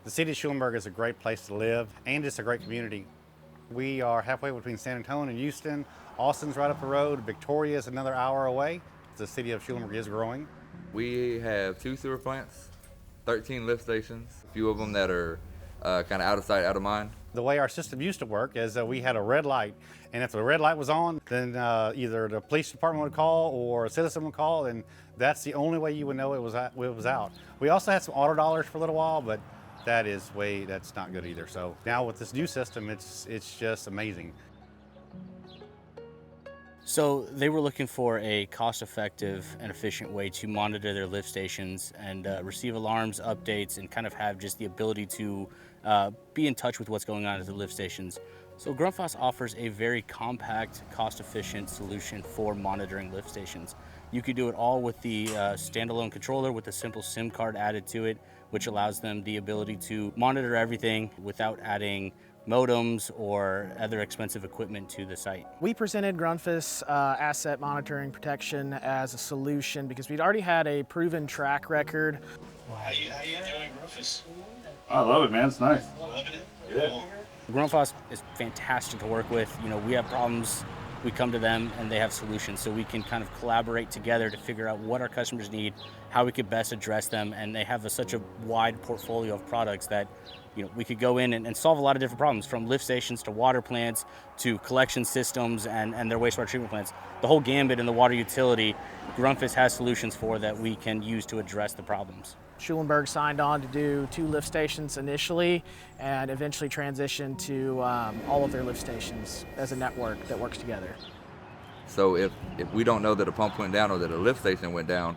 The city of Schulenburg is a great place to live and it's a great community. We are halfway between San Antonio and Houston. Austin's right up the road. Victoria is another hour away. The city of Schulenburg is growing. We have 2 sewer plants, 13 lift stations, a few of them that are kind of out of sight, out of mind. The way our system used to work is that we had a red light, and if the red light was on, then either the police department would call or a citizen would call, and that's the only way you would know it was out. We also had some auto dollars for a little while, but that's not good either. So now with this new system, it's just amazing. So they were looking for a cost-effective and efficient way to monitor their lift stations and receive alarms, updates, and kind of have just the ability to be in touch with what's going on at the lift stations. So Grundfos offers a very compact, cost-efficient solution for monitoring lift stations. You could do it all with the standalone controller with a simple SIM card added to it, which allows them the ability to monitor everything without adding modems or other expensive equipment to the site. We presented Grundfos Asset Monitoring Protection as a solution because we'd already had a proven track record. How you enjoying Grundfos? I love it, man. It's nice. Loving it? Yeah. Grundfos is fantastic to work with. You know, we have problems, we come to them and they have solutions. So we can kind of collaborate together to figure out what our customers need, how we could best address them. And they have such a wide portfolio of products that, you know, we could go in and solve a lot of different problems, from lift stations to water plants to collection systems and their wastewater treatment plants. The whole gambit in the water utility, Grundfos has solutions for that we can use to address the problems. Schulenburg signed on to do 2 lift stations initially and eventually transitioned to all of their lift stations as a network that works together. So if we don't know that a pump went down or that a lift station went down,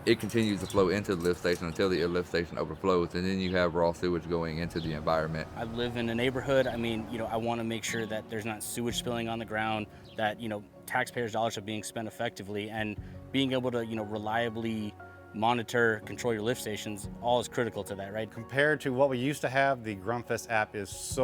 it continues to flow into the lift station until the lift station overflows, and then you have raw sewage going into the environment. I live in a neighborhood. I mean, you know, I want to make sure that there's not sewage spilling on the ground, that, you know, taxpayers' dollars are being spent effectively, and being able to, you know, reliably monitor, control your lift stations, all is critical to that, right? Compared to what we used to have, the Grundfos app is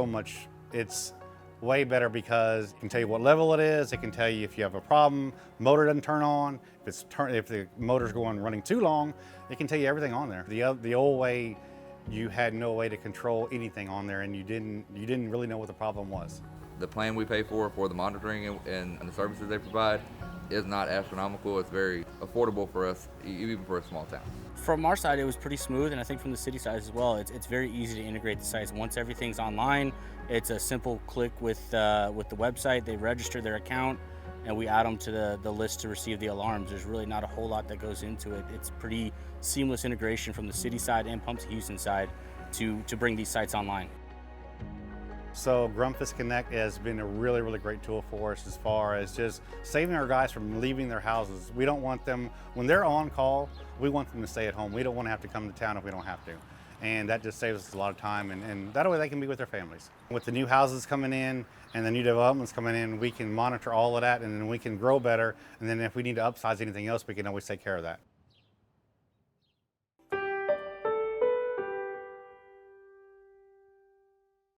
it's way better because it can tell you what level it is, it can tell you if you have a problem, motor doesn't turn on, if the motor's running too long, it can tell you everything on there. The old way, you had no way to control anything on there, and you didn't really know what the problem was. The plan we pay for the monitoring and the services they provide is not astronomical. It's very affordable for us, even for a small town. From our side, it was pretty smooth, and I think from the city side as well, it's very easy to integrate the sites. Once everything's online, it's a simple click with the website. They register their account, and we add them to the list to receive the alarms. There's really not a whole lot that goes into it. It's pretty seamless integration from the city side and Pumps Houston side to bring these sites online. So Grundfos Connect has been a really, really great tool for us as far as just saving our guys from leaving their houses. We don't want them, when they're on call, we want them to stay at home. We don't want to have to come to town if we don't have to. And that just saves us a lot of time, and that way they can be with their families. With the new houses coming in and the new developments coming in, we can monitor all of that, and then we can grow better. And then if we need to upsize anything else, we can always take care of that.